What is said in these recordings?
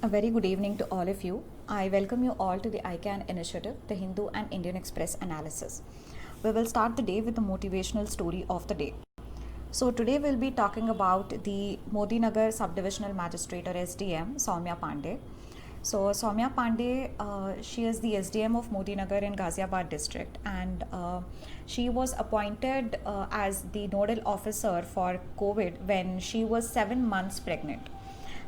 A very good evening to all of you. I welcome you all to the ICANN initiative, the Hindu and Indian Express analysis. We will start the day with the motivational story of the day. So today we'll be talking about the Modi Nagar Subdivisional Magistrate or SDM, Soumya Pandey. So Soumya Pandey, she is the SDM of Modi Nagar in Ghaziabad district, and she was appointed as the nodal officer for COVID when she was 7 months pregnant,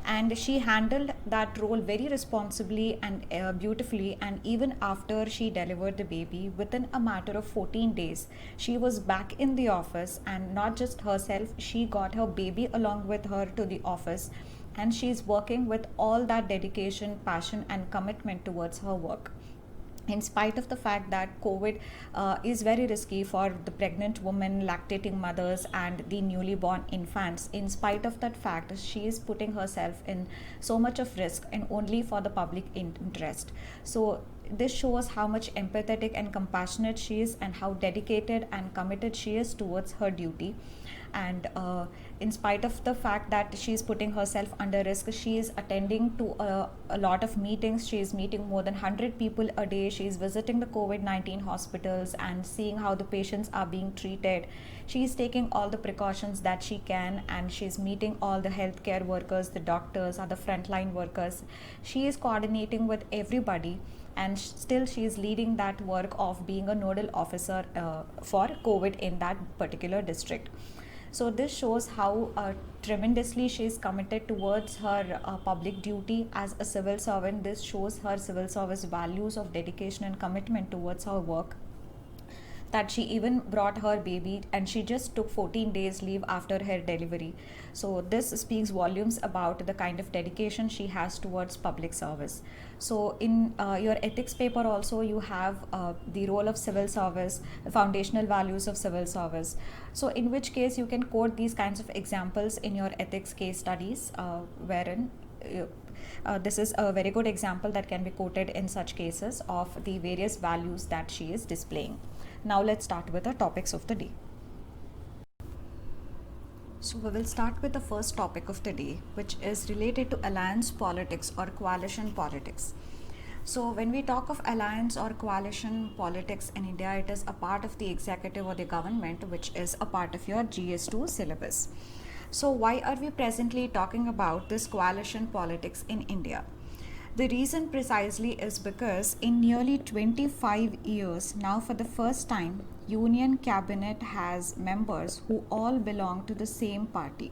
and she handled that role very responsibly and beautifully. And even after she delivered the baby, within a matter of 14 days she was back in the office, and not just herself, she got her baby along with her to the office, and she's working with all that dedication, passion and commitment towards her work, in spite of the fact that COVID is very risky for the pregnant women, lactating mothers, and the newly born infants. In spite of that fact, she is putting herself in so much of risk and only for the public interest. So this shows how much empathetic and compassionate she is, and how dedicated and committed she is towards her duty. And in spite of the fact that she is putting herself under risk, she is attending to a lot of meetings. She is meeting more than 100 people a day. She is visiting the COVID-19 hospitals and seeing how the patients are being treated. She is taking all the precautions that she can, and she is meeting all the healthcare workers, the doctors, other frontline workers. She is coordinating with everybody, and still she is leading that work of being a nodal officer for COVID in that particular district. So this shows how tremendously she is committed towards her public duty as a civil servant. This shows her civil service values of dedication and commitment towards her work, that she even brought her baby and she just took 14 days leave after her delivery. So this speaks volumes about the kind of dedication she has towards public service. So in your ethics paper also, you have the role of civil service, the foundational values of civil service. So in which case you can quote these kinds of examples in your ethics case studies, wherein this is a very good example that can be quoted in such cases of the various values that she is displaying. Now let's start with the topics of the day. So we will start with the first topic of the day, which is related to alliance politics or coalition politics. So when we talk of alliance or coalition politics in India, it is a part of the executive or the government, which is a part of your GS2 syllabus. So why are we presently talking about this coalition politics in India? The reason precisely is because in nearly 25 years now, for the first time, Union Cabinet has members who all belong to the same party.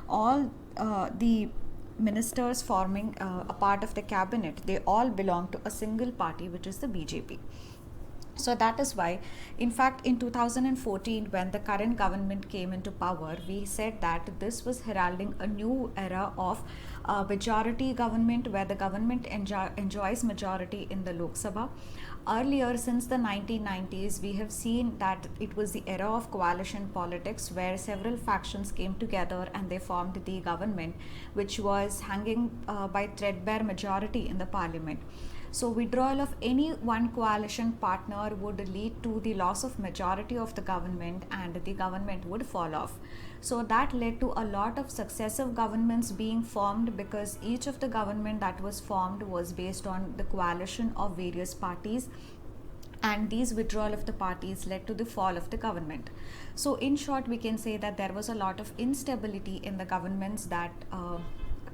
All the ministers forming a part of the cabinet, they all belong to a single party, which is the BJP. So that is why, in fact, in 2014, when the current government came into power, we said that this was heralding a new era of majority government, where the government enjoys majority in the Lok Sabha. Earlier, since the 1990s, we have seen that it was the era of coalition politics, where several factions came together and they formed the government, which was hanging by threadbare majority in the parliament. So withdrawal of any one coalition partner would lead to the loss of majority of the government, and the government would fall off. So that led to a lot of successive governments being formed, because each of the government that was formed was based on the coalition of various parties, and these withdrawal of the parties led to the fall of the government. So in short, we can say that there was a lot of instability in the governments that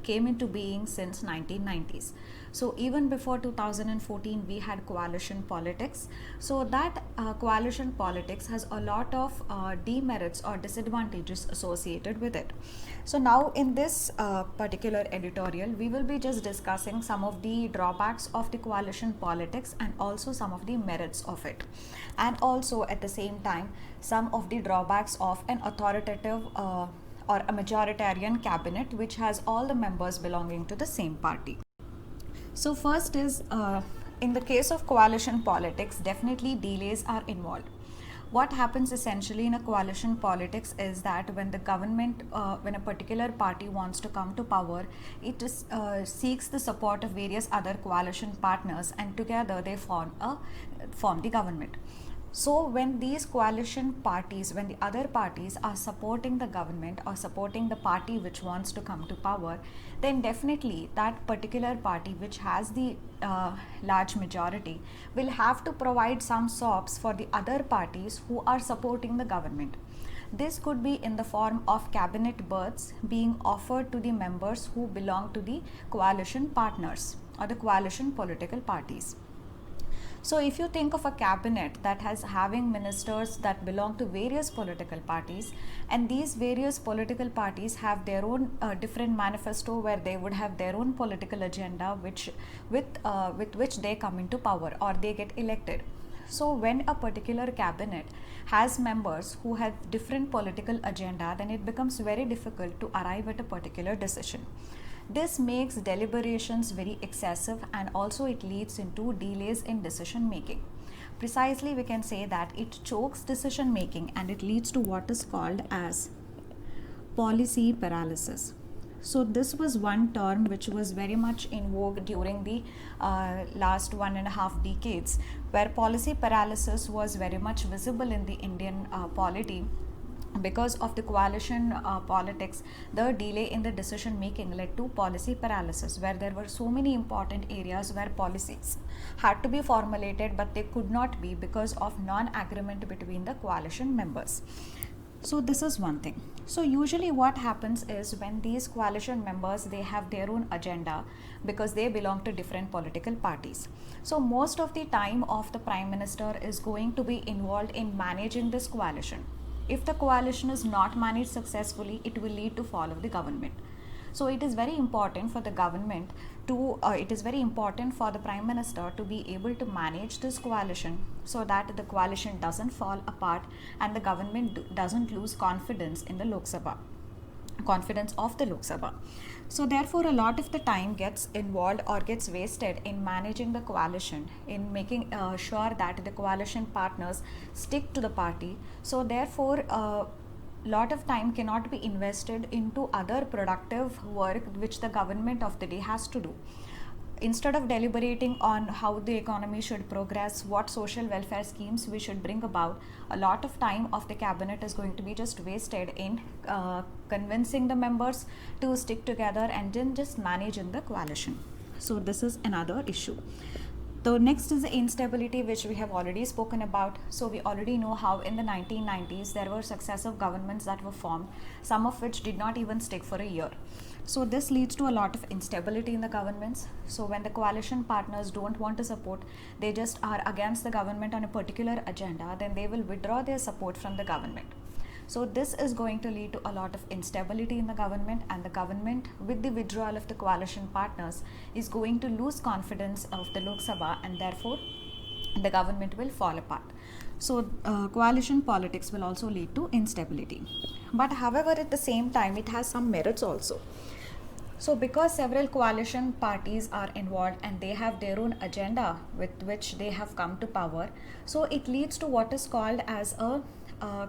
came into being since 1990s. So even before 2014, we had coalition politics. So that coalition politics has a lot of demerits or disadvantages associated with it. So now in this particular editorial, we will be just discussing some of the drawbacks of the coalition politics and also some of the merits of it, and also at the same time some of the drawbacks of an authoritative or a majoritarian cabinet which has all the members belonging to the same party. So first is, in the case of coalition politics, definitely delays are involved. What happens essentially in a coalition politics is that when the government, when a particular party wants to come to power, it is, seeks the support of various other coalition partners, and together they form the government. So when these coalition parties, when the other parties are supporting the government or supporting the party which wants to come to power, then definitely that particular party which has the large majority will have to provide some sops for the other parties who are supporting the government. This could be in the form of cabinet berths being offered to the members who belong to the coalition partners or the coalition political parties. So if you think of a cabinet that has having ministers that belong to various political parties, and these various political parties have their own different manifesto where they would have their own political agenda with which they come into power or they get elected. So when a particular cabinet has members who have different political agenda, then it becomes very difficult to arrive at a particular decision. This makes deliberations very excessive, and also it leads into delays in decision making. Precisely, we can say that it chokes decision making and it leads to what is called as policy paralysis. So this was one term which was very much in vogue during the last 1.5 decades, where policy paralysis was very much visible in the Indian polity. Because of the coalition politics, the delay in the decision making led to policy paralysis, where there were so many important areas where policies had to be formulated but they could not be because of non-agreement between the coalition members. So this is one thing. So usually what happens is when these coalition members, they have their own agenda because they belong to different political parties. So most of the time of the prime minister is going to be involved in managing this coalition. If the coalition is not managed successfully, it will lead to fall of the government. So it is very important for the government it is very important for the prime minister to be able to manage this coalition so that the coalition doesn't fall apart and the government doesn't lose confidence in the Lok Sabha, confidence of the Lok Sabha. So therefore a lot of the time gets involved or gets wasted in managing the coalition, in making sure that the coalition partners stick to the party. So therefore lot of time cannot be invested into other productive work which the government of the day has to do. Instead of deliberating on how the economy should progress, what social welfare schemes we should bring about, a lot of time of the cabinet is going to be just wasted in convincing the members to stick together and then just manage in the coalition. So this is another issue. The next is the instability, which we have already spoken about. So we already know how in the 1990s there were successive governments that were formed, some of which did not even stick for a year. So this leads to a lot of instability in the governments. So when the coalition partners don't want to support, they just are against the government on a particular agenda, then they will withdraw their support from the government. So this is going to lead to a lot of instability in the government, and the government, with the withdrawal of the coalition partners, is going to lose confidence of the Lok Sabha, and therefore the government will fall apart. So coalition politics will also lead to instability. But however, at the same time, it has some merits also. So because several coalition parties are involved and they have their own agenda with which they have come to power, so it leads to what is called as a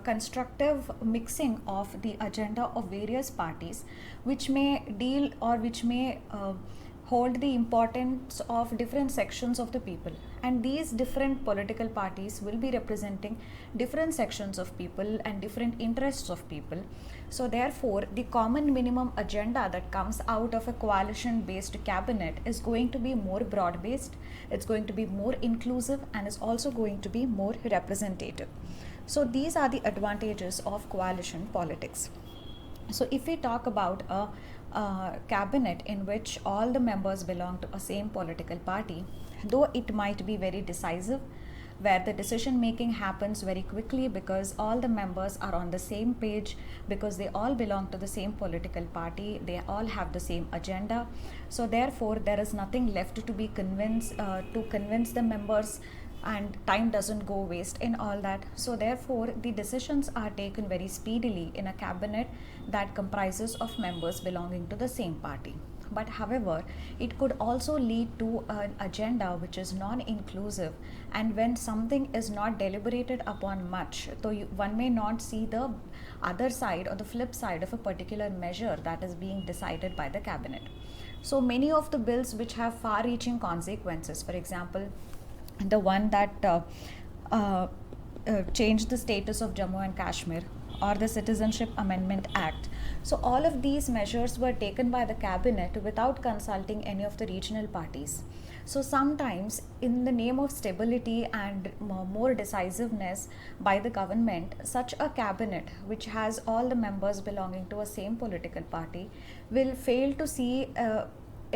constructive mixing of the agenda of various parties, which may deal or which may hold the importance of different sections of the people, and these different political parties will be representing different sections of people and different interests of people. So therefore the common minimum agenda that comes out of a coalition based cabinet is going to be more broad based, it's going to be more inclusive, and is also going to be more representative. So these are the advantages of coalition politics. So if we talk about a cabinet in which all the members belong to a same political party, though it might be very decisive, where the decision making happens very quickly because all the members are on the same page, because they all belong to the same political party, they all have the same agenda. So therefore there is nothing left to be convinced to convince the members, and time doesn't go waste in all that. So therefore the decisions are taken very speedily in a cabinet that comprises of members belonging to the same party. But however, it could also lead to an agenda which is non-inclusive, and when something is not deliberated upon much, so one may not see the other side or the flip side of a particular measure that is being decided by the cabinet. So many of the bills which have far-reaching consequences, for example, the one that change the status of Jammu and Kashmir, or the Citizenship Amendment Act. So all of these measures were taken by the cabinet without consulting any of the regional parties. So sometimes, in the name of stability and more decisiveness by the government, such a cabinet, which has all the members belonging to a same political party, will fail to see a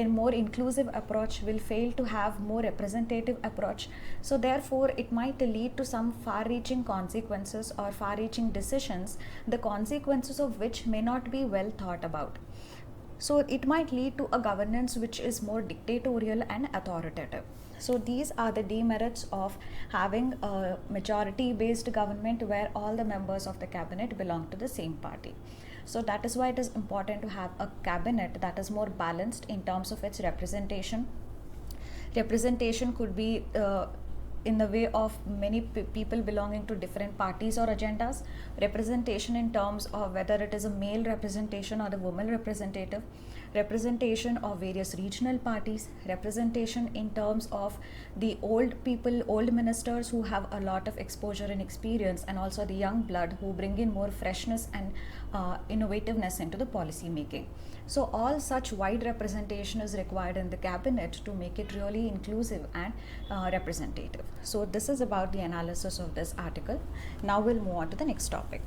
more inclusive approach, will fail to have more representative approach. So therefore it might lead to some far reaching consequences or far reaching decisions, the consequences of which may not be well thought about. So it might lead to a governance which is more dictatorial and authoritative. So these are the demerits of having a majority based government where all the members of the cabinet belong to the same party. So that is why it is important to have a cabinet that is more balanced in terms of its representation. Representation could be in the way of many people belonging to different parties or agendas. Representation in terms of whether it is a male representation or the woman representative. Representation of various regional parties. Representation in terms of the old people, old ministers who have a lot of exposure and experience, and also the young blood who bring in more freshness and innovativeness into the policy making. So all such wide representation is required in the cabinet to make it really inclusive and representative. So this is about the analysis of this article. Now we'll move on to the next topic.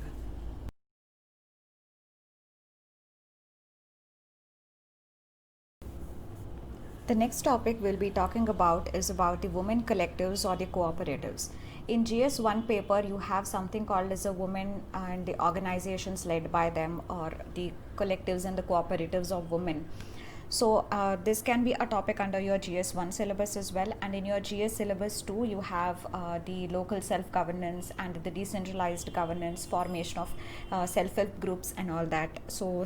The next topic we'll be talking about is about the women collectives or the cooperatives. In GS1 paper, you have something called as a women and the organizations led by them, or the collectives and the cooperatives of women. So this can be a topic under your GS1 syllabus as well, and in your GS syllabus 2 you have the local self-governance and the decentralized governance, formation of self-help groups and all that. So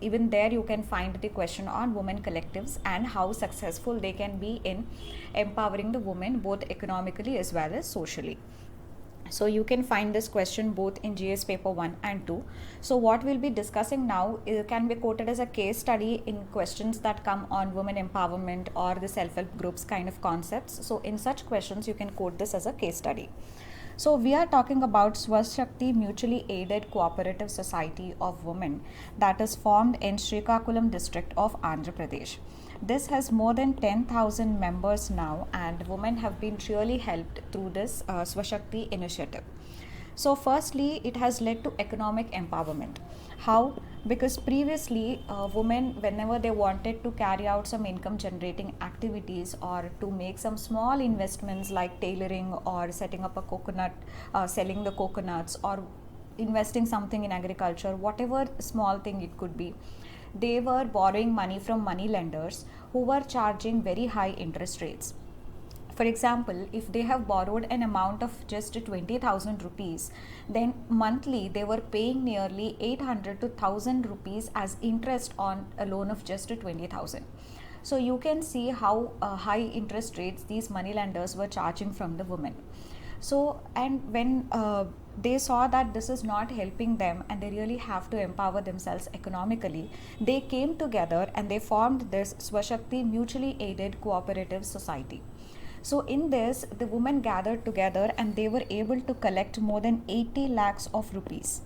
even there you can find the question on women collectives and how successful they can be in empowering the women both economically as well as socially. So you can find this question both in GS paper 1 and 2. So what we'll be discussing now can be quoted as a case study in questions that come on women empowerment or the self-help groups kind of concepts. So in such questions you can quote this as a case study. So we are talking about Swashakti Mutually Aided Cooperative Society of Women that is formed in Srikakulam district of Andhra Pradesh. This has more than 10,000 members now, and women have been really helped through this Swashakti initiative. So firstly, it has led to economic empowerment. How? Because previously women, whenever they wanted to carry out some income generating activities or to make some small investments like tailoring or setting up a coconut, selling the coconuts, or investing something in agriculture, whatever small thing it could be, they were borrowing money from money lenders who were charging very high interest rates. For example, if they have borrowed an amount of just 20,000 rupees, then monthly they were paying nearly 800 to 1,000 rupees as interest on a loan of just 20,000. So you can see how high interest rates these money lenders were charging from the women. So, and when they saw that this is not helping them and they really have to empower themselves economically, they came together and they formed this Swashakti Mutually Aided Cooperative Society. So in this, the women gathered together and they were able to collect more than 80 lakhs of rupees.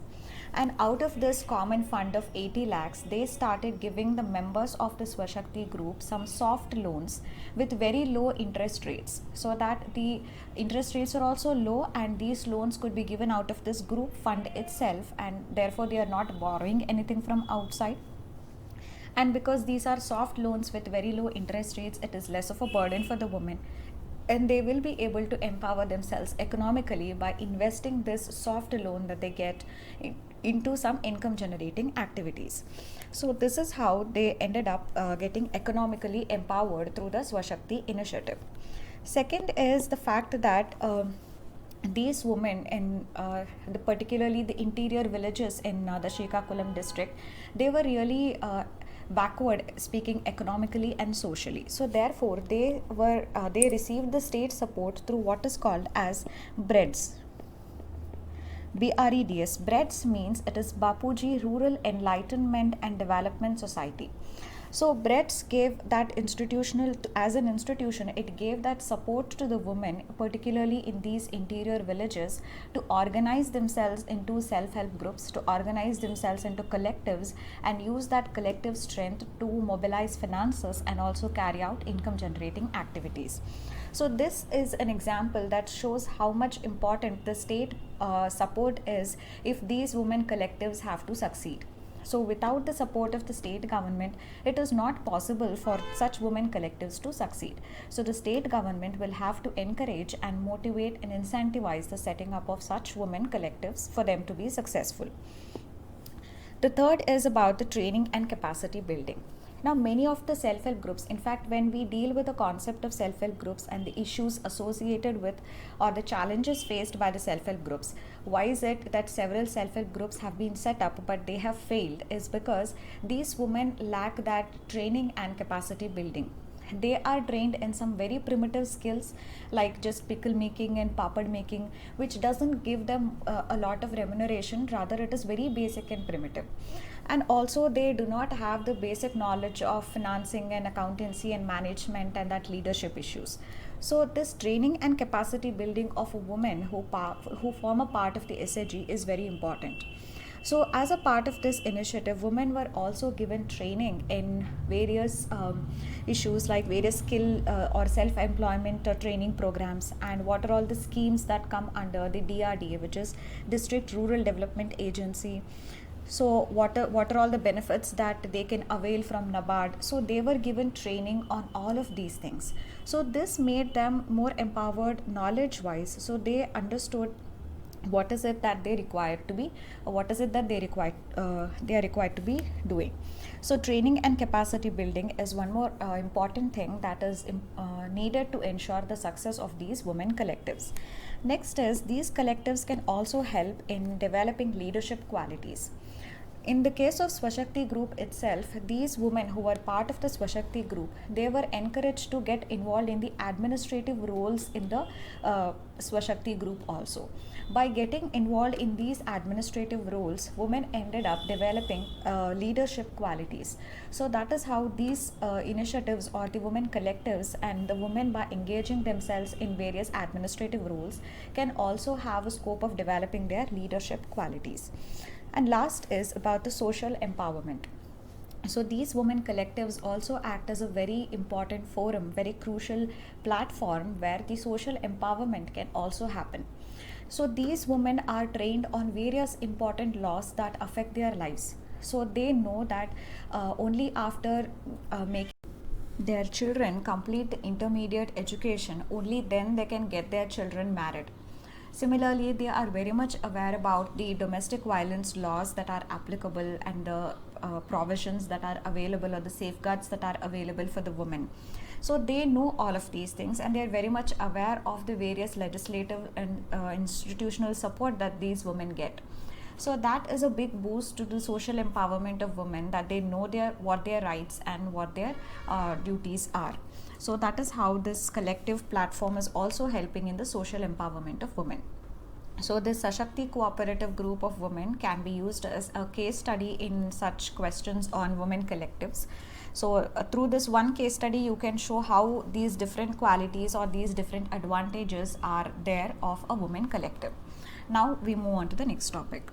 And out of this common fund of 80 lakhs, they started giving the members of the Swashakti group some soft loans with very low interest rates, so that the interest rates are also low and these loans could be given out of this group fund itself, and therefore they are not borrowing anything from outside. And because these are soft loans with very low interest rates, it is less of a burden for the women, and they will be able to empower themselves economically by investing this soft loan that they get into some income generating activities. So this is how they ended up getting economically empowered through the Swashakti initiative. Second is the fact that these women in particularly the interior villages in the Srikakulam district, they were really backward speaking economically and socially. So therefore they received the state support through what is called as BREDS. BREDS. BREDS means it is Bapuji Rural Enlightenment and Development Society. So Brett's gave that as an institution, it gave that support to the women, particularly in these interior villages, to organize themselves into self-help groups, to organize themselves into collectives, and use that collective strength to mobilize finances and also carry out income generating activities. So this is an example that shows how much important the state support is if these women collectives have to succeed. So without the support of the state government, it is not possible for such women collectives to succeed. So the state government will have to encourage and motivate and incentivize the setting up of such women collectives for them to be successful. The third is about the training and capacity building. Now, many of the self help groups, in fact, when we deal with the concept of self help groups and the issues associated with or the challenges faced by the self help groups, why is it that several self help groups have been set up but they have failed? Is because these women lack that training and capacity building. They are trained in some very primitive skills like just pickle making and papad making, which doesn't give them a lot of remuneration, rather it is very basic and primitive. And also they do not have the basic knowledge of financing and accountancy and management and that leadership issues. So this training and capacity building of a woman who form a part of the SAG is very important. So, as a part of this initiative, women were also given training in various issues like various skill or self employment training programs, and what are all the schemes that come under the DRDA, which is District Rural Development Agency. So, what are all the benefits that they can avail from NABARD? So, they were given training on all of these things. So, this made them more empowered knowledge wise. So, they understood what is it that they require to be, what is it that they are required to be doing. So training and capacity building is one more important thing that is needed to ensure the success of these women collectives. Next is these collectives can also help in developing leadership qualities. In the case of Swashakti group itself, these women who were part of the Swashakti group, they were encouraged to get involved in the administrative roles in the Swashakti group also. By getting involved in these administrative roles, women ended up developing leadership qualities. So that is how these initiatives or the women collectives and the women, by engaging themselves in various administrative roles, can also have a scope of developing their leadership qualities. And last is about the social empowerment. So these women collectives also act as a very important forum, very crucial platform where the social empowerment can also happen. So these women are trained on various important laws that affect their lives. So they know that only after making their children complete the intermediate education, only then they can get their children married. Similarly, they are very much aware about the domestic violence laws that are applicable and the provisions that are available or the safeguards that are available for the women. So they know all of these things and they are very much aware of the various legislative and institutional support that these women get. So that is a big boost to the social empowerment of women, that they know what their rights and what their duties are. So that is how this collective platform is also helping in the social empowerment of women. So this Sashakti cooperative group of women can be used as a case study in such questions on women collectives. So through this one case study, you can show how these different qualities or these different advantages are there of a women collective. Now we move on to the next topic.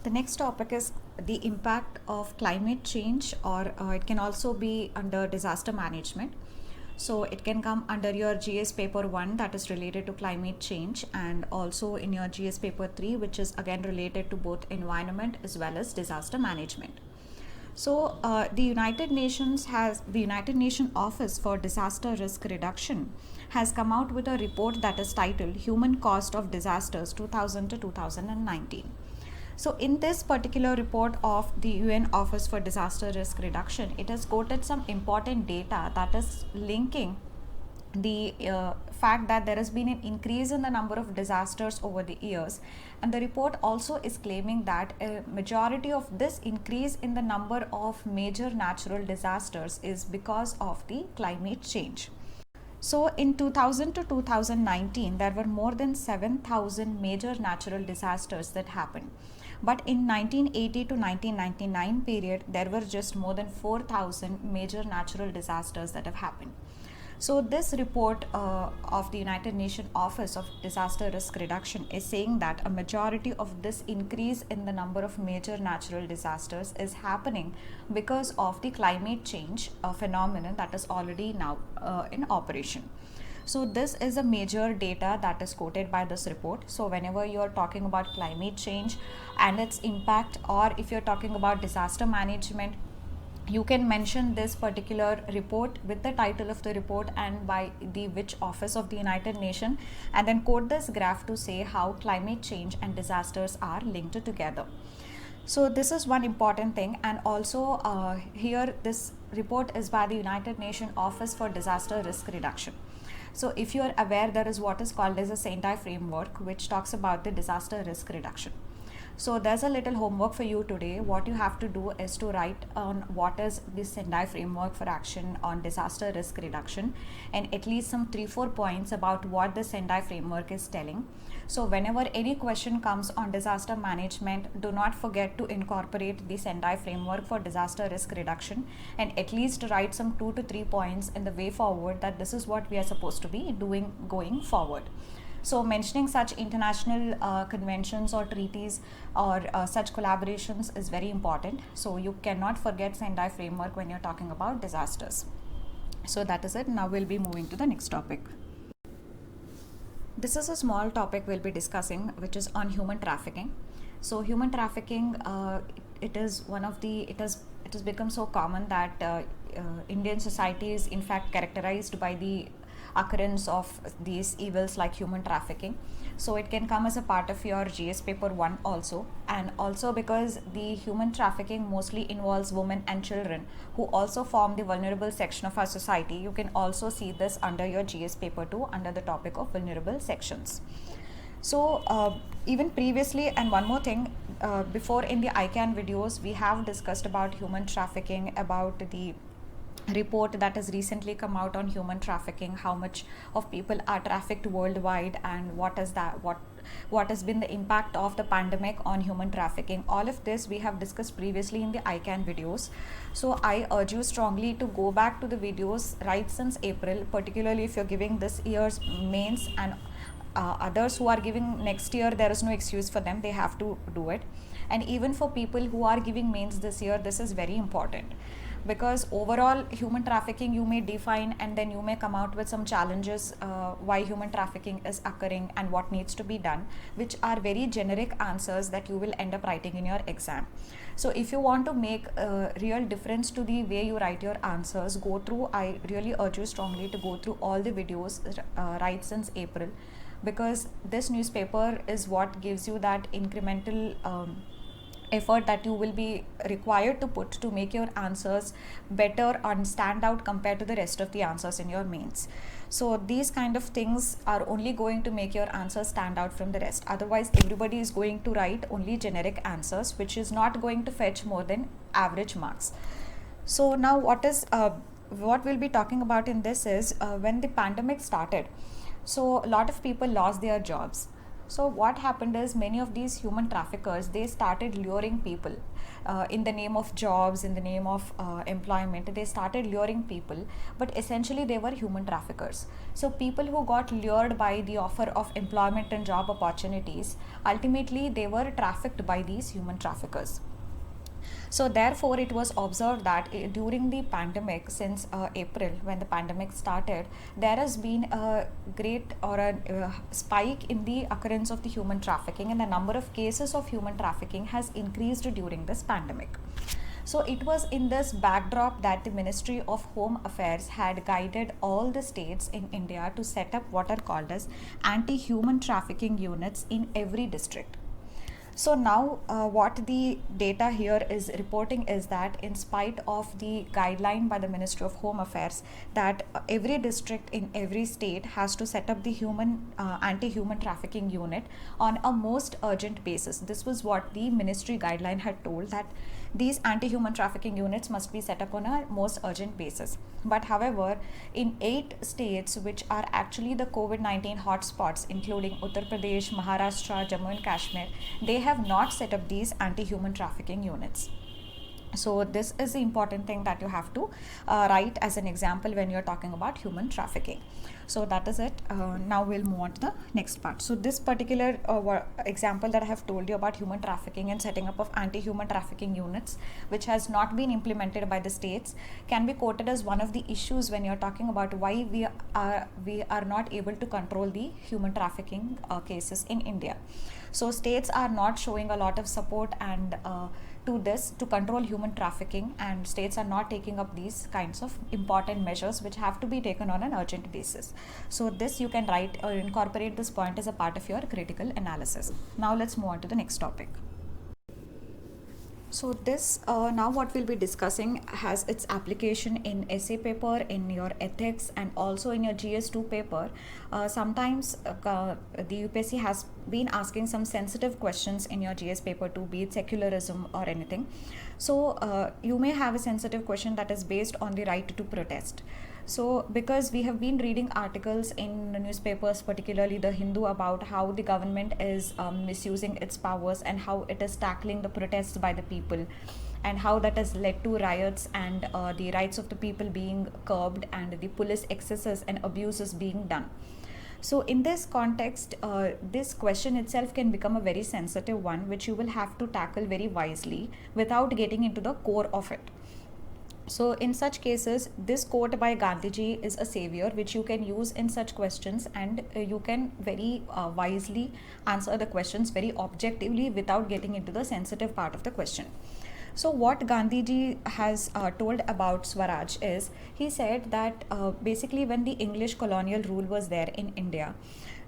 The next topic is the impact of climate change, or it can also be under disaster management. So it can come under your GS paper 1, that is related to climate change, and also in your GS paper 3, which is again related to both environment as well as disaster management. So the United Nations Office for Disaster Risk Reduction has come out with a report that is titled Human Cost of Disasters 2000 to 2019. So in this particular report of the UN Office for Disaster Risk Reduction, it has quoted some important data that is linking the fact that there has been an increase in the number of disasters over the years, and the report also is claiming that a majority of this increase in the number of major natural disasters is because of the climate change. So in 2000 to 2019, there were more than 7,000 major natural disasters that happened. But in 1980 to 1999 period, there were just more than 4,000 major natural disasters that have happened. So this report of the United Nations Office of Disaster Risk Reduction is saying that a majority of this increase in the number of major natural disasters is happening because of the climate change phenomenon that is already now in operation. So this is a major data that is quoted by this report. So whenever you are talking about climate change and its impact, or if you're talking about disaster management, you can mention this particular report with the title of the report and by the which office of the United Nations, and then quote this graph to say how climate change and disasters are linked together. So this is one important thing. And also here this report is by the United Nations Office for Disaster Risk Reduction. So if you are aware, there is what is called as a Sendai framework, which talks about the disaster risk reduction. So there's a little homework for you today. What you have to do is to write on what is the Sendai framework for action on disaster risk reduction, and at least some 3-4 points about what the Sendai framework is telling. So whenever any question comes on disaster management, do not forget to incorporate the Sendai framework for disaster risk reduction, and at least write some 2 to 3 points in the way forward that this is what we are supposed to be doing going forward. So mentioning such international conventions or treaties or such collaborations is very important. So you cannot forget Sendai framework when you're talking about disasters. So that is it. Now we'll be moving to the next topic. This is a small topic we'll be discussing, which is on human trafficking. So human trafficking, it has become so common that Indian society is in fact characterized by the occurrence of these evils like human trafficking. So it can come as a part of your GS paper 1 also, and also because the human trafficking mostly involves women and children who also form the vulnerable section of our society. You can also see this under your GS paper 2 under the topic of vulnerable sections. So even previously, and one more thing, before in the ICANN videos we have discussed about human trafficking, about the report that has recently come out on human trafficking, how much of people are trafficked worldwide, and what has been the impact of the pandemic on human trafficking. All of this we have discussed previously in the ICANN videos. So I urge you strongly to go back to the videos right since April, particularly if you're giving this year's mains, and others who are giving next year, there is no excuse for them, they have to do it. And even for people who are giving mains this year, this is very important, because overall human trafficking you may define, and then you may come out with some challenges why human trafficking is occurring and what needs to be done, which are very generic answers that you will end up writing in your exam. So if you want to make a real difference to the way you write your answers, I really urge you strongly to go through all the videos right since April, because this newspaper is what gives you that incremental effort that you will be required to put to make your answers better and stand out compared to the rest of the answers in your mains. So these kind of things are only going to make your answers stand out from the rest. Otherwise everybody is going to write only generic answers, which is not going to fetch more than average marks. So now what we'll be talking about in this is when the pandemic started, so a lot of people lost their jobs. So what happened is, many of these human traffickers, they started luring people in the name of jobs, in the name of employment. They started luring people, but essentially they were human traffickers. So people who got lured by the offer of employment and job opportunities, ultimately they were trafficked by these human traffickers. So therefore it was observed that during the pandemic, since April when the pandemic started, there has been a great or a spike in the occurrence of the human trafficking, and the number of cases of human trafficking has increased during this pandemic. So it was in this backdrop that the Ministry of Home Affairs had guided all the states in India to set up what are called as anti-human trafficking units in every district. So now what the data here is reporting is that in spite of the guideline by the Ministry of Home Affairs that every district in every state has to set up the anti-human trafficking unit on a most urgent basis. This was what the ministry guideline had told, that these anti-human trafficking units must be set up on a most urgent basis. But however, in 8 states which are actually the COVID-19 hotspots, including Uttar Pradesh, Maharashtra, Jammu and Kashmir, they have not set up these anti-human trafficking units. So this is the important thing that you have to write as an example when you're talking about human trafficking. So that is it. Now we'll move on to the next part. So this particular example that I have told you about human trafficking and setting up of anti-human trafficking units, which has not been implemented by the states, can be quoted as one of the issues when you're talking about why we are not able to control the human trafficking cases in India. So states are not showing a lot of support and to this to control human trafficking, and states are not taking up these kinds of important measures which have to be taken on an urgent basis. So this you can write or incorporate this point as a part of your critical analysis. Now let's move on to the next topic. So this now what we'll be discussing has its application in essay paper, in your ethics, and also in your GS2 paper. Sometimes the UPSC has been asking some sensitive questions in your GS paper 2, be it secularism or anything. So you may have a sensitive question that is based on the right to protest. So because we have been reading articles in the newspapers, particularly the Hindu, about how the government is misusing its powers and how it is tackling the protests by the people, and how that has led to riots and the rights of the people being curbed and the police excesses and abuses being done. So in this context, this question itself can become a very sensitive one, which you will have to tackle very wisely without getting into the core of it. So in such cases, this quote by Gandhiji is a savior which you can use in such questions, and you can very wisely answer the questions very objectively without getting into the sensitive part of the question. So what Gandhiji has told about Swaraj is, he said that basically when the English colonial rule was there in India,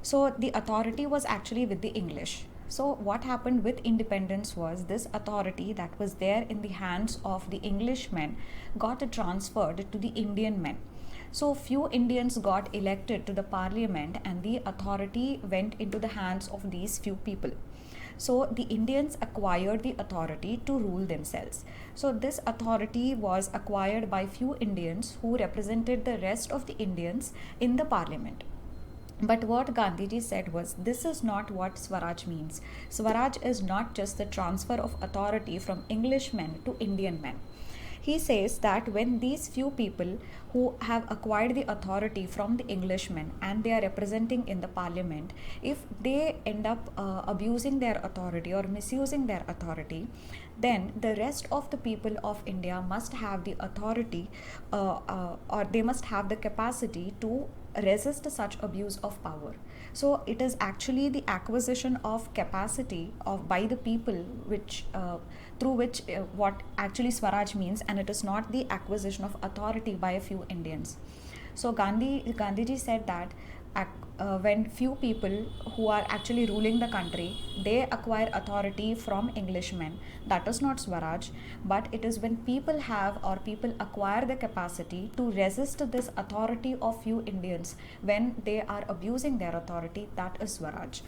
so the authority was actually with the English. So what happened with independence was, this authority that was there in the hands of the Englishmen got transferred to the Indian men. So few Indians got elected to the parliament, and the authority went into the hands of these few people. So the Indians acquired the authority to rule themselves. So this authority was acquired by few Indians who represented the rest of the Indians in the parliament. But what Gandhiji said was, this is not what Swaraj means. Swaraj is not just the transfer of authority from Englishmen to Indian men. He says that when these few people who have acquired the authority from the Englishmen and they are representing in the parliament, if they end up abusing their authority or misusing their authority, then the rest of the people of India must have the authority or they must have the capacity to resist such abuse of power. So it is actually the acquisition of capacity of by the people which through which what actually Swaraj means, and it is not the acquisition of authority by a few Indians. So Gandhiji said that when few people who are actually ruling the country, they acquire authority from Englishmen, that is not Swaraj, but it is when people have or people acquire the capacity to resist this authority of few Indians when they are abusing their authority, that is Swaraj.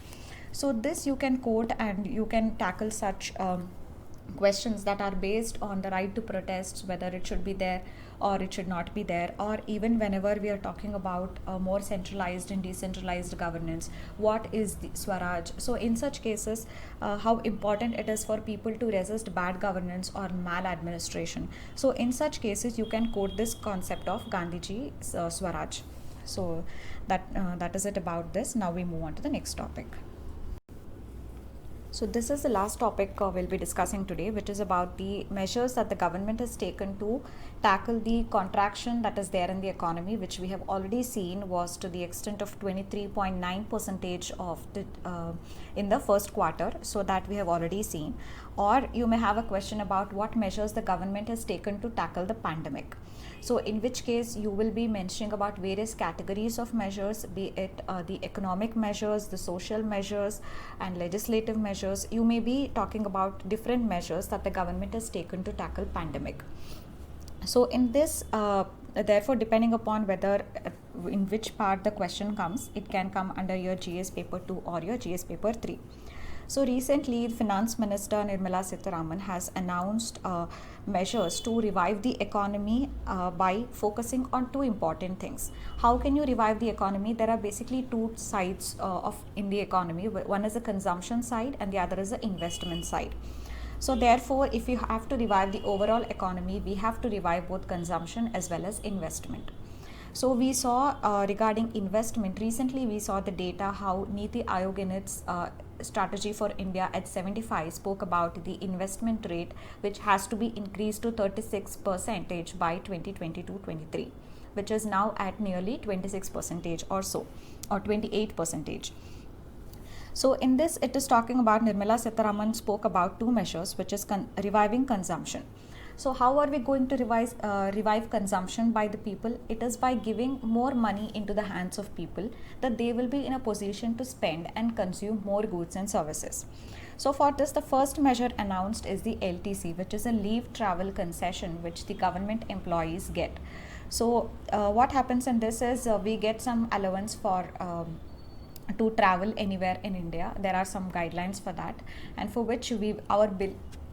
So this you can quote, and you can tackle such questions that are based on the right to protest, whether it should be there or it should not be there, or even whenever we are talking about more centralized and decentralized governance, what is the Swaraj. So in such cases, how important it is for people to resist bad governance or maladministration. So in such cases, you can quote this concept of Gandhiji Swaraj. So that is it about this. Now we move on to the next topic. So this is the last topic we'll be discussing today, which is about the measures that the government has taken to tackle the contraction that is there in the economy, which we have already seen was to the extent of 23.9% of the in the first quarter. So that we have already seen. Or you may have a question about what measures the government has taken to tackle the pandemic. So in which case you will be mentioning about various categories of measures, be it the economic measures, the social measures, and legislative measures. You may be talking about different measures that the government has taken to tackle pandemic. So in this, therefore, depending upon whether in which part the question comes, it can come under your GS paper 2 or your GS paper 3. So recently, Finance Minister Nirmala Sitharaman has announced measures to revive the economy by focusing on two important things. How can you revive the economy? There are basically two sides of in the economy. One is the consumption side, and the other is the investment side. So therefore, if you have to revive the overall economy, we have to revive both consumption as well as investment. So we saw regarding investment, recently we saw the data how Niti Aayog in its strategy for India at 75 spoke about the investment rate, which has to be increased to 36% by 2022-23, which is now at nearly 26% or so, or 28%. So in this, it is talking about Nirmala Sitharaman spoke about two measures, which is reviving consumption. So how are we going to revive consumption by the people? It is by giving more money into the hands of people, that they will be in a position to spend and consume more goods and services. So for this, the first measure announced is the LTC, which is a leave travel concession which the government employees get. So what happens in this is we get some allowance for to travel anywhere in India. There are some guidelines for that, and for which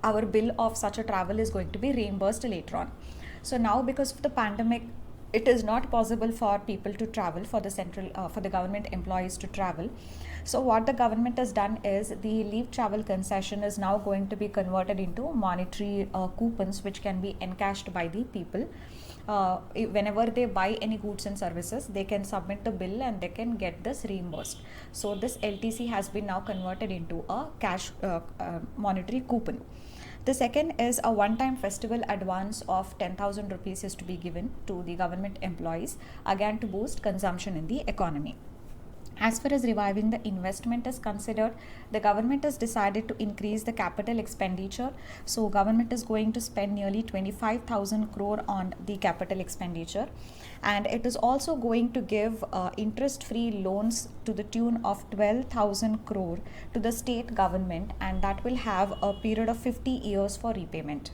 our bill of such a travel is going to be reimbursed later on. So now, because of the pandemic, it is not possible for people to travel, for the for the government employees to travel. So what the government has done is the leave travel concession is now going to be converted into monetary coupons, which can be encashed by the people. Whenever they buy any goods and services, they can submit the bill and they can get this reimbursed. So this LTC has been now converted into a cash monetary coupon. The second is a one-time festival advance of 10,000 rupees is to be given to the government employees, again to boost consumption in the economy. As far as reviving the investment is considered, the government has decided to increase the capital expenditure. So government is going to spend nearly 25,000 crore on the capital expenditure, and it is also going to give interest-free loans to the tune of 12,000 crore to the state government, and that will have a period of 50 years for repayment.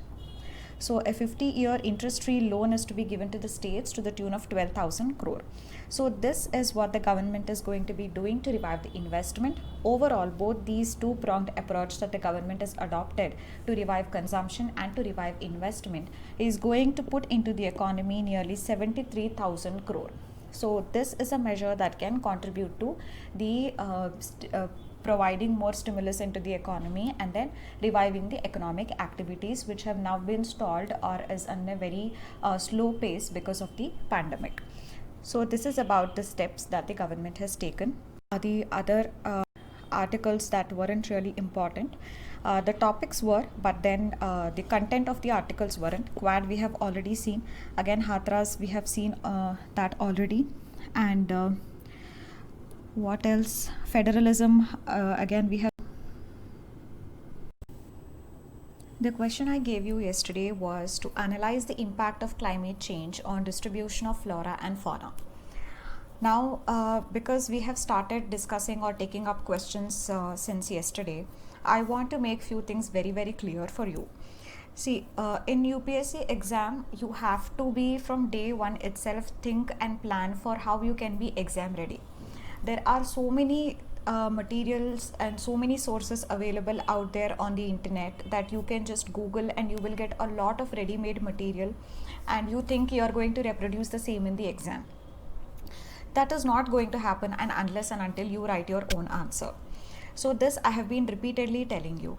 So a 50-year interest-free loan is to be given to the states to the tune of 12,000 crore. So this is what the government is going to be doing to revive the investment. Overall, both these two-pronged approach that the government has adopted to revive consumption and to revive investment is going to put into the economy nearly 73,000 crore. So this is a measure that can contribute to the providing more stimulus into the economy and then reviving the economic activities which have now been stalled or is on a very slow pace because of the pandemic. So this is about the steps that the government has taken. The other articles that weren't really important. The topics were, but then the content of the articles weren't. Quad we have already seen. Again, Hathras we have seen that already. And what else? Federalism, again we have. The question I gave you yesterday was to analyze the impact of climate change on distribution of flora and fauna. Now, because we have started discussing or taking up questions since yesterday, I want to make few things very, very clear for you. See, in UPSC exam, you have to be from day one itself think and plan for how you can be exam ready. There are so many materials and so many sources available out there on the internet that you can just Google and you will get a lot of ready-made material, and you think you are going to reproduce the same in the exam. That is not going to happen unless and until you write your own answer. So this I have been repeatedly telling you.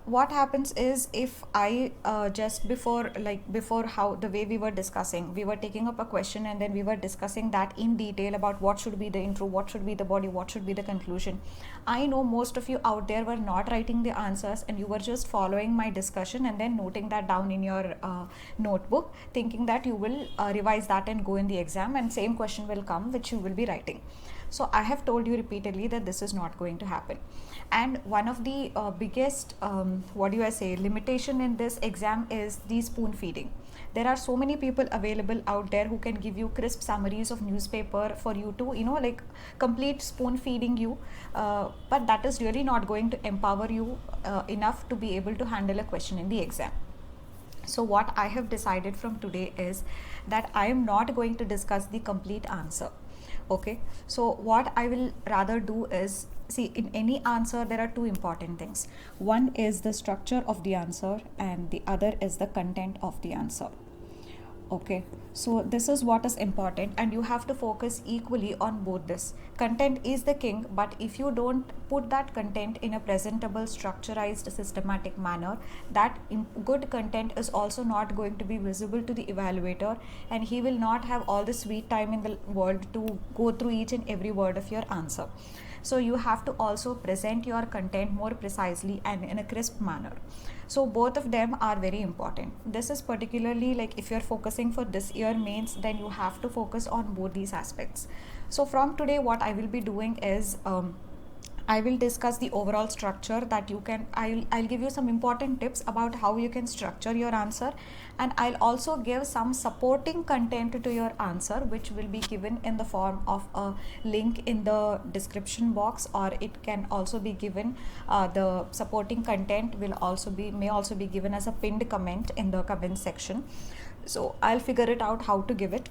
What happens is, if I just before how the way we were discussing, we were taking up a question and then we were discussing that in detail about what should be the intro, what should be the body, what should be the conclusion. I know most of you out there were not writing the answers and you were just following my discussion and then noting that down in your notebook, thinking that you will revise that and go in the exam and same question will come which you will be writing. So I have told you repeatedly that this is not going to happen. And one of the biggest limitation in this exam is the spoon feeding. There are so many people available out there who can give you crisp summaries of newspaper for you to complete spoon feeding you, but that is really not going to empower you enough to be able to handle a question in the exam. So what I have decided from today is that I am not going to discuss the complete answer. Okay, so what I will rather do is, see, in any answer there are two important things. One is the structure of the answer and the other is the content of the answer. Okay, so this is what is important, and you have to focus equally on both. This content is the king, but if you don't put that content in a presentable, structurized, systematic manner, that good content is also not going to be visible to the evaluator, and he will not have all the sweet time in the world to go through each and every word of your answer. So you have to also present your content more precisely and in a crisp manner. So both of them are very important. This is particularly like if you're focusing for this year mains, then you have to focus on both these aspects. So from today, what I will be doing is I will discuss the overall structure that you can, I'll give you some important tips about how you can structure your answer, and I'll also give some supporting content to your answer, which will be given in the form of a link in the description box, or it can also be given, the supporting content may also be given as a pinned comment in the comment section. So I'll figure it out how to give it.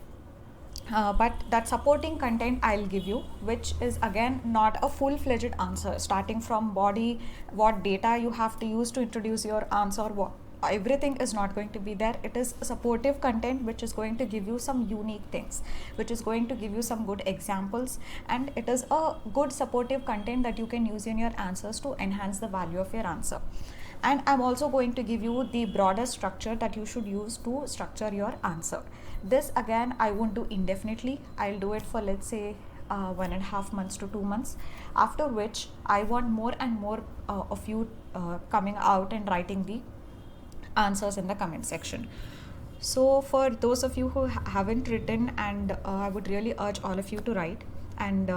But that supporting content I'll give you, which is again not a full-fledged answer, starting from body, what data you have to use to introduce your answer, everything is not going to be there. It is supportive content which is going to give you some unique things, which is going to give you some good examples, and it is a good supportive content that you can use in your answers to enhance the value of your answer. And I'm also going to give you the broader structure that you should use to structure your answer. This again I won't do indefinitely. I'll do it for, let's say, 1.5 months to 2 months, after which I want more and more of you coming out and writing the answers in the comment section. So for those of you who haven't written, and I would really urge all of you to write, and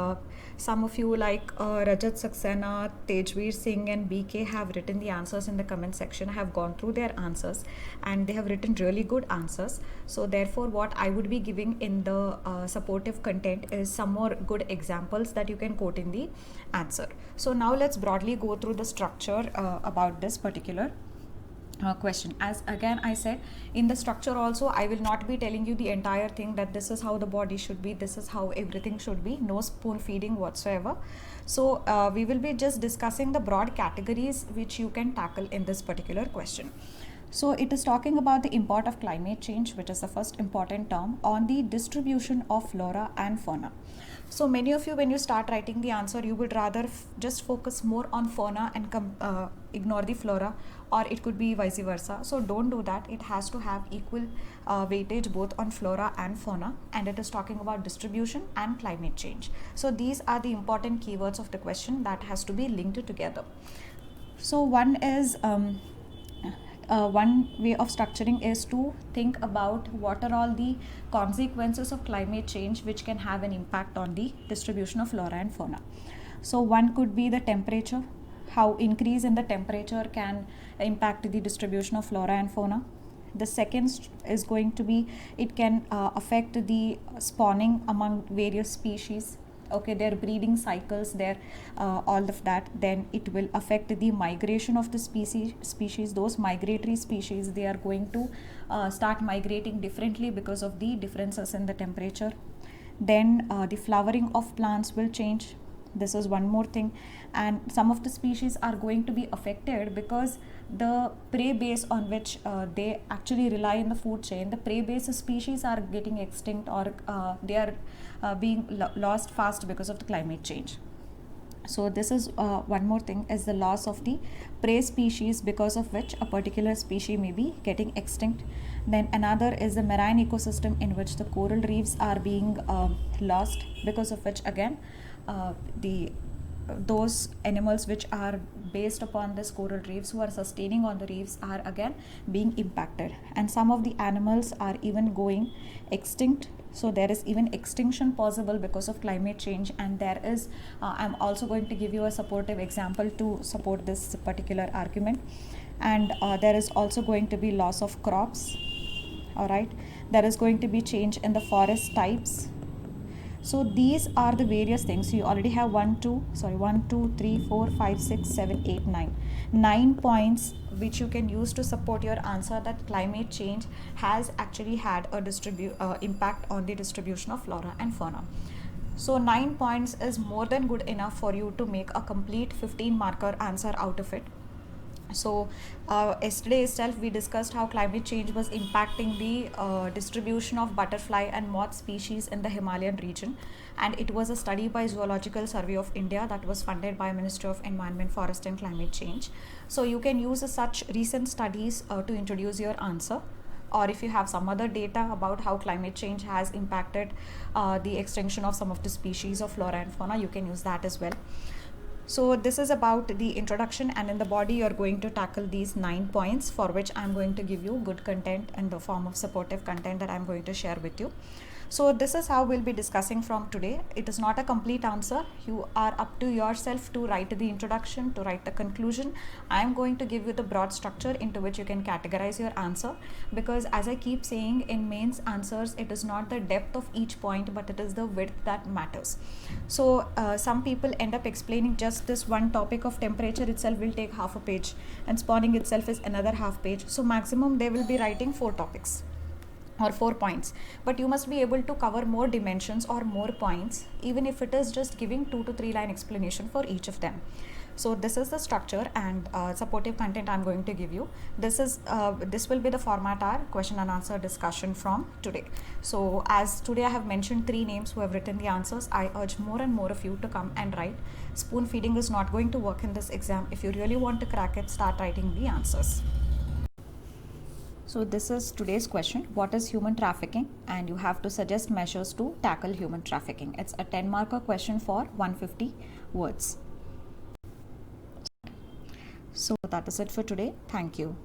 some of you like Rajat Saxena, Tejveer Singh and BK have written the answers in the comment section. I have gone through their answers and they have written really good answers. So therefore what I would be giving in the supportive content is some more good examples that you can quote in the answer. So now let's broadly go through the structure about this particular question. As again I said, in the structure also I will not be telling you the entire thing that this is how the body should be, this is how everything should be, no spoon feeding whatsoever. So we will be just discussing the broad categories which you can tackle in this particular question. So it is talking about the impact of climate change, which is the first important term, on the distribution of flora and fauna. So many of you, when you start writing the answer, you would rather just focus more on fauna and ignore the flora, or it could be vice versa. So don't do that. It has to have equal weightage both on flora and fauna, and it is talking about distribution and climate change. So these are the important keywords of the question that has to be linked together. So one is one way of structuring is to think about what are all the consequences of climate change which can have an impact on the distribution of flora and fauna. So one could be the temperature, how increase in the temperature can impact the distribution of flora and fauna. The second is going to be, it can affect the spawning among various species, okay, their breeding cycles, their all of that. Then it will affect the migration of the species. Those migratory species, they are going to start migrating differently because of the differences in the temperature. Then the flowering of plants will change. This is one more thing. And some of the species are going to be affected because the prey base on which they actually rely in the food chain, the prey base species are getting extinct, or they are being lost fast because of the climate change. So this is one more thing, is the loss of the prey species, because of which a particular species may be getting extinct. Then another is the marine ecosystem, in which the coral reefs are being lost, because of which again those animals which are based upon this coral reefs, who are sustaining on the reefs, are again being impacted, and some of the animals are even going extinct. So there is even extinction possible because of climate change, and there is I'm also going to give you a supportive example to support this particular argument. And there is also going to be loss of crops. All right, there is going to be change in the forest types. So these are the various things. You already have 1 2 3 4 5 6 7 8 9 points which you can use to support your answer that climate change has actually had a impact on the distribution of flora and fauna. So 9 points is more than good enough for you to make a complete 15 marker answer out of it. So yesterday itself we discussed how climate change was impacting the distribution of butterfly and moth species in the Himalayan region, and it was a study by Zoological Survey of India that was funded by Ministry of Environment, Forest and Climate Change. So you can use such recent studies to introduce your answer, or if you have some other data about how climate change has impacted the extinction of some of the species of flora and fauna, you can use that as well. So this is about the introduction, and in the body you are going to tackle these 9 points, for which I am going to give you good content in the form of supportive content that I am going to share with you. So this is how we'll be discussing from today. It is not a complete answer. You are up to yourself to write the introduction, to write the conclusion. I am going to give you the broad structure into which you can categorize your answer, because as I keep saying, in mains answers it is not the depth of each point, but it is the width that matters. So some people end up explaining just this one topic of temperature itself will take half a page, and spawning itself is another half page. So maximum they will be writing 4 topics or 4 points, but you must be able to cover more dimensions or more points, even if it is just giving 2 to 3 line explanation for each of them. So this is the structure and supportive content I'm going to give you. This will be the format our question and answer discussion from today. So as today I have mentioned 3 names who have written the answers, I urge more and more of you to come and write. Spoon feeding is not going to work in this exam. If you really want to crack it, start writing the answers. So this is today's question. What is human trafficking? And you have to suggest measures to tackle human trafficking. It's a 10 marker question for 150 words. So that is it for today. Thank you.